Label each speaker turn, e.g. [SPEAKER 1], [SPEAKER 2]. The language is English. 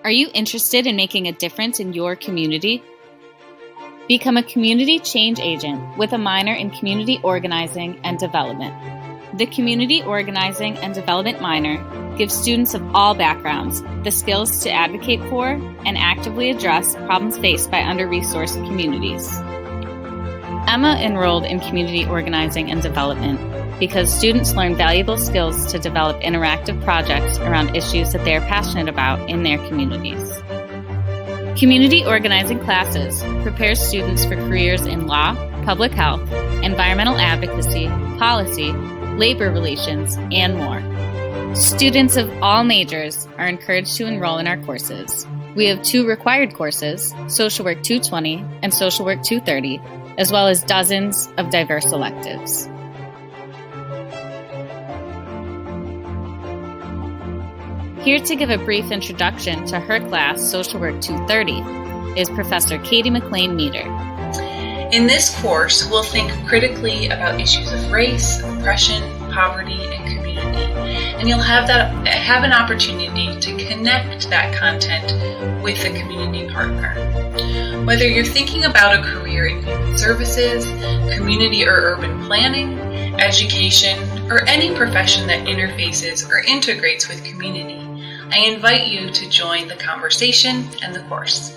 [SPEAKER 1] Are you interested in making a difference in your community? Become a community change agent with a minor in community organizing and development. The Community Organizing and Development minor gives students of all backgrounds the skills to advocate for and actively address problems faced by under-resourced communities. Emma enrolled in Community Organizing and Development because students learn valuable skills to develop interactive projects around issues that they are passionate about in their communities. Community organizing classes prepare students for careers in law, public health, environmental advocacy, policy, labor relations, and more. Students of all majors are encouraged to enroll in our courses. We have 2 required courses, Social Work 220 and Social Work 230, as well as dozens of diverse electives. Here to give a brief introduction to her class, Social Work 230, is Professor Katie McLean Meter.
[SPEAKER 2] In this course, we'll think critically about issues of race, oppression, poverty, and community. And you'll have an opportunity to connect that content with a community partner. Whether you're thinking about a career in human services, community or urban planning, education, or any profession that interfaces or integrates with community, I invite you to join the conversation and the course.